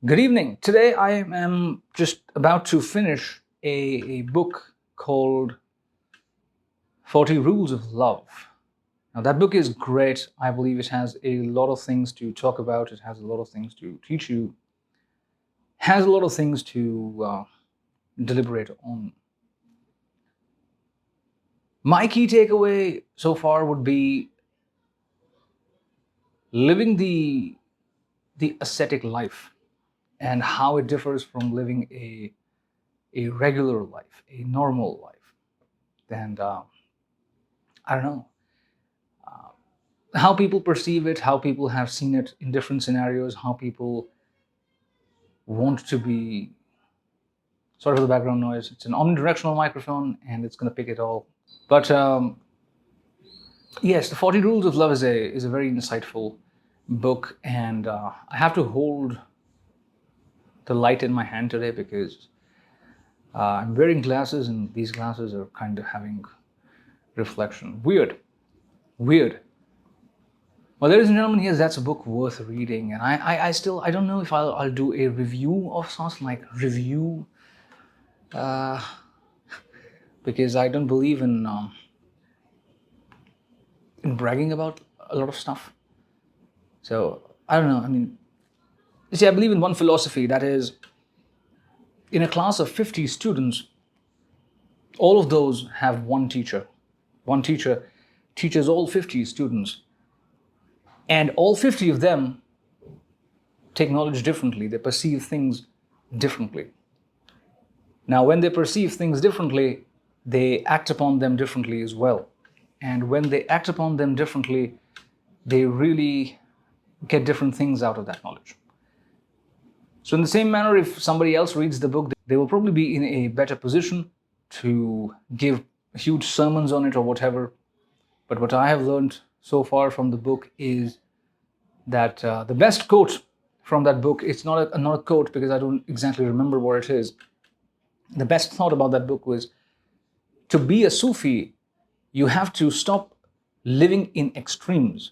Good evening. Today I am just about to finish a book called 40 Rules of Love. Now, that book is great. I believe it has a lot of things to talk about, it has a lot of things to teach you, has a lot of things to deliberate on. My key takeaway so far would be living the ascetic life and how it differs from living a regular life, a normal life. And I don't know, how people perceive it, how people have seen it in different scenarios, how people want to be. Sorry for the background noise. It's an omnidirectional microphone and it's going to pick it all. But yes, the 40 Rules of Love is a very insightful book, and I have to hold the light in my hand today because I'm wearing glasses, and these glasses are kind of having reflection. Weird. Well, ladies and gentlemen, yes, that's a book worth reading, and I still I don't know if I'll do a review of something like review, uh, because I don't believe in bragging about a lot of stuff. So I don't know. I mean, you see, I believe in one philosophy, that is, in a class of 50 students, all of those have one teacher. One teacher teaches all 50 students, and all 50 of them take knowledge differently. They perceive things differently. Now, when they perceive things differently, they act upon them differently as well. And when they act upon them differently, they really get different things out of that knowledge. So, in the same manner, if somebody else reads the book, they will probably be in a better position to give huge sermons on it or whatever. But what I have learned so far from the book is that the best quote from that book, it's not a quote because I don't exactly remember what it is. The best thought about that book was, to be a Sufi, you have to stop living in extremes.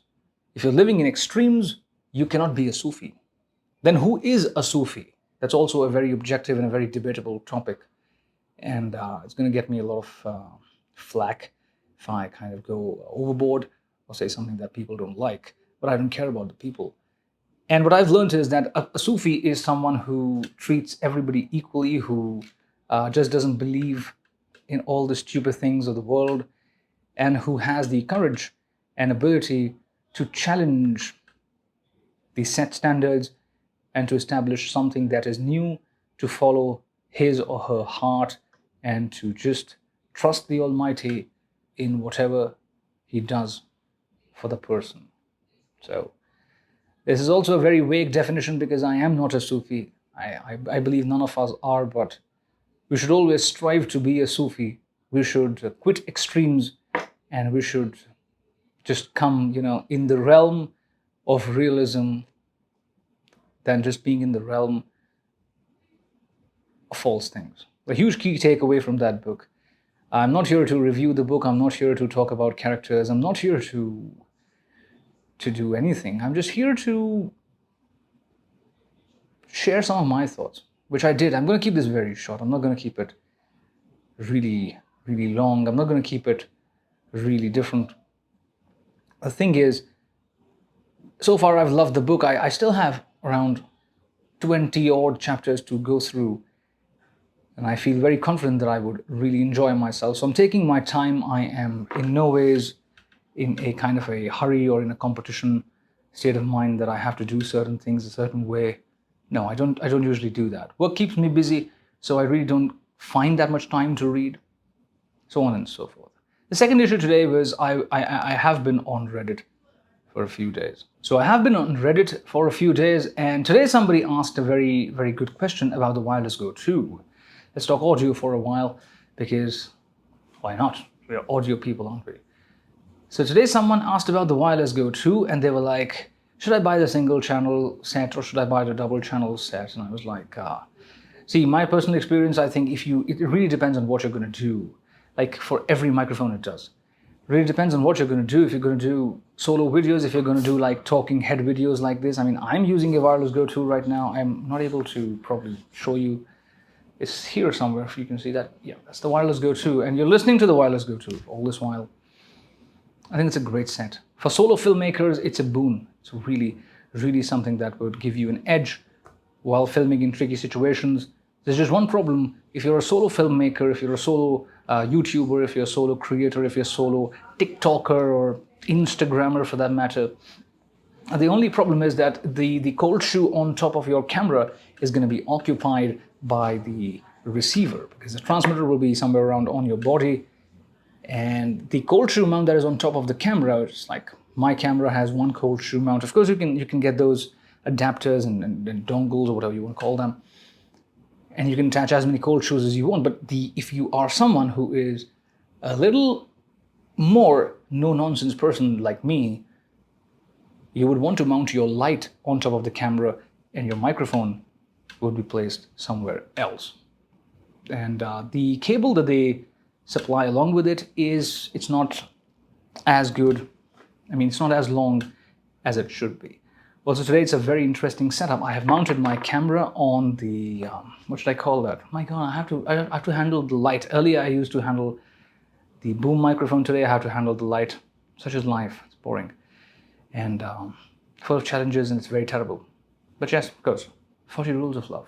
If you're living in extremes, you cannot be a Sufi. Then who is a Sufi? That's also a very objective and a very debatable topic. And it's going to get me a lot of flack if I kind of go overboard or say something that people don't like. But I don't care about the people. And what I've learned is that a Sufi is someone who treats everybody equally, who just doesn't believe in all the stupid things of the world, and who has the courage and ability to challenge the set standards and to establish something that is new, to follow his or her heart, and to just trust the Almighty in whatever he does for the person. So, this is also a very vague definition because I am not a Sufi. I believe none of us are, but we should always strive to be a Sufi. We should quit extremes, and we should just come, in the realm of realism than just being in the realm of false things. A huge key takeaway from that book. I'm not here to review the book. I'm not here to talk about characters. I'm not here to do anything. I'm just here to share some of my thoughts, which I did. I'm going to keep this very short. I'm not going to keep it really, really long. I'm not going to keep it really different. The thing is, so far I've loved the book. I still have around 20 odd chapters to go through, and I feel very confident that I would really enjoy myself. So I'm taking my time. I am in no ways in a kind of a hurry or in a competition state of mind that I have to do certain things a certain way. No, I don't usually do that. Work keeps me busy, so I really don't find that much time to read, so on and so forth. The second issue today was I have been on Reddit for a few days. So I have been on Reddit for a few days, and today somebody asked a very, very good question about the Wireless Go 2. Let's talk audio for a while, because why not? We're audio people, aren't we? So today someone asked about the Wireless Go 2, and they were like, should I buy the single channel set or should I buy the double channel set? And I was like, see, my personal experience, I think it really depends on what you're going to do. Like for every microphone it does. Really depends on what you're going to do. If you're going to do solo videos, if you're going to do like talking head videos like this. I mean, I'm using a Wireless Go 2 right now. I'm not able to probably show you. It's here somewhere, if you can see that. Yeah, that's the Wireless Go 2. And you're listening to the Wireless Go 2 all this while. I think it's a great set. For solo filmmakers, it's a boon. It's really, really something that would give you an edge while filming in tricky situations. There's just one problem. If you're a solo filmmaker, if you're a solo YouTuber, if you're a solo creator, if you're a solo TikToker or Instagrammer for that matter, the only problem is that the cold shoe on top of your camera is going to be occupied by the receiver, because the transmitter will be somewhere around on your body, and the cold shoe mount that is on top of the camera, it's like my camera has one cold shoe mount. Of course, you can get those adapters and dongles or whatever you want to call them, and you can attach as many cold shoes as you want. But if you are someone who is a little more no-nonsense person like me, you would want to mount your light on top of the camera, and your microphone would be placed somewhere else. And the cable that they supply along with it's not as good. I mean, it's not as long as it should be. Also, today it's a very interesting setup. I have mounted my camera on the what should I call that? My God, I have to handle the light. Earlier I used to handle the boom microphone. Today I have to handle the light. Such is life. It's boring and full of challenges, and it's very terrible. But yes, of course, 40 rules of love.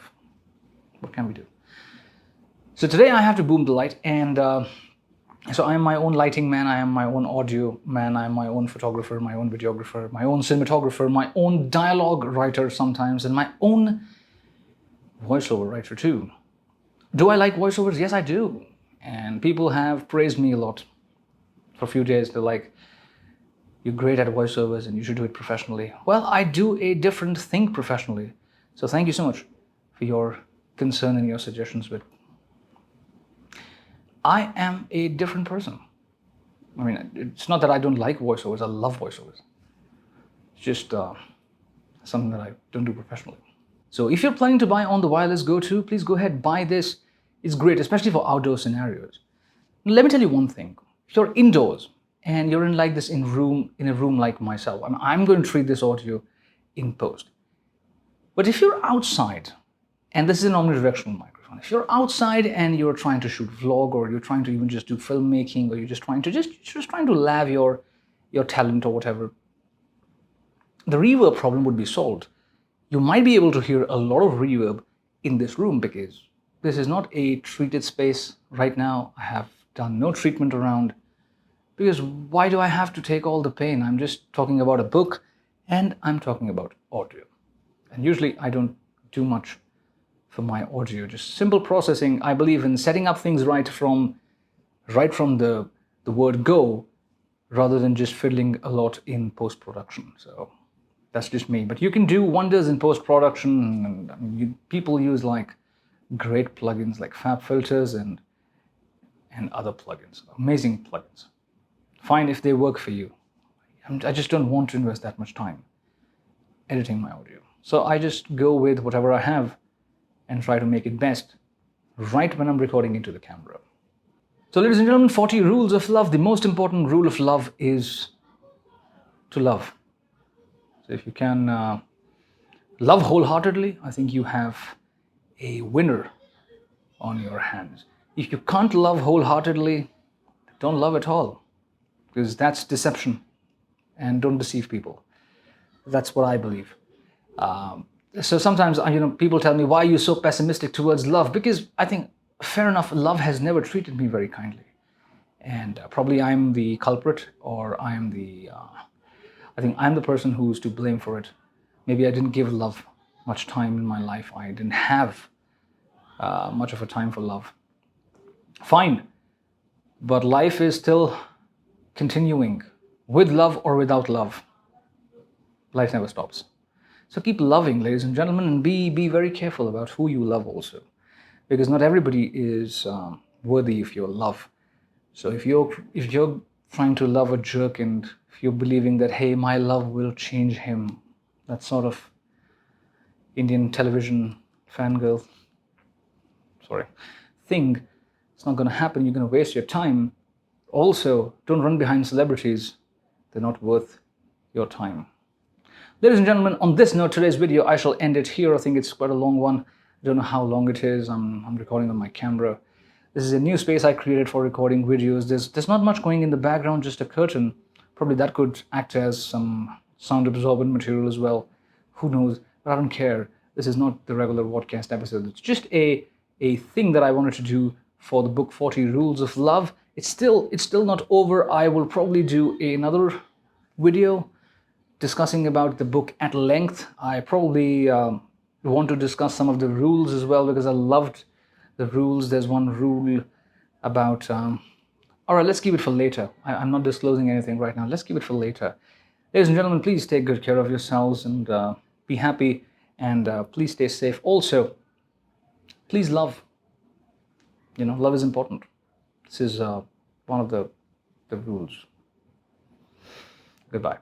What can we do? So today I have to boom the light, and so I am my own lighting man, I am my own audio man, I am my own photographer, my own videographer, my own cinematographer, my own dialogue writer sometimes, and my own voiceover writer too. Do I like voiceovers? Yes, I do. And people have praised me a lot. For a few days, they're like, you're great at voiceovers and you should do it professionally. Well, I do a different thing professionally. So thank you so much for your concern and your suggestions, but I am a different person. I mean, it's not that I don't like voiceovers, I love voiceovers. It's just something that I don't do professionally. So if you're planning to buy on the Wireless Go 2, please go ahead, buy this. It's great, especially for outdoor scenarios. Let me tell you one thing. If you're indoors and you're in like this in a room like myself, I'm going to treat this audio in post. But if you're outside, and this is an omnidirectional microphone, if you're outside and you're trying to shoot vlog, or you're trying to even just do filmmaking, or you're just trying to lave your talent or whatever, the reverb problem would be solved. You might be able to hear a lot of reverb in this room because this is not a treated space right now. I have done no treatment around, because why do I have to take all the pain? I'm just talking about a book and I'm talking about audio. And usually I don't do much for my audio, just simple processing. I believe in setting up things right from the word go, rather than just fiddling a lot in post-production. So that's just me. But you can do wonders in post-production, and people use like great plugins like FabFilters and other plugins, amazing plugins. Fine if they work for you. I just don't want to invest that much time editing my audio. So I just go with whatever I have and try to make it best right when I'm recording into the camera. So ladies and gentlemen, 40 rules of love. The most important rule of love is to love. So if you can love wholeheartedly, I think you have a winner on your hands. If you can't love wholeheartedly, don't love at all, because that's deception, and don't deceive people. That's what I believe. So sometimes, people tell me, why are you so pessimistic towards love? Because I think, fair enough, love has never treated me very kindly. And probably I'm the culprit, or I think I'm the person who's to blame for it. Maybe I didn't give love much time in my life. I didn't have much of a time for love. Fine. But life is still continuing, with love or without love. Life never stops. So keep loving, ladies and gentlemen, and be very careful about who you love also, because not everybody is worthy of your love. So if you're trying to love a jerk, and if you're believing that, hey, my love will change him, that sort of Indian television fangirl thing, it's not going to happen. You're going to waste your time. Also, don't run behind celebrities. They're not worth your time. Ladies and gentlemen, on this note, today's video, I shall end it here. I think it's quite a long one. I don't know how long it is. I'm recording on my camera. This is a new space I created for recording videos. There's not much going in the background, just a curtain. Probably that could act as some sound absorbent material as well. Who knows? But I don't care. This is not the regular podcast episode. It's just a thing that I wanted to do for the book 40 Rules of Love. It's still not over. I will probably do another video discussing about the book at length. I probably want to discuss some of the rules as well, because I loved the rules. There's one rule about all right, let's keep it for later. I'm not disclosing anything right now. Let's keep it for later. Ladies and gentlemen, please take good care of yourselves and be happy, and please stay safe. Also, please love. Love is important. This is one of the rules. Goodbye.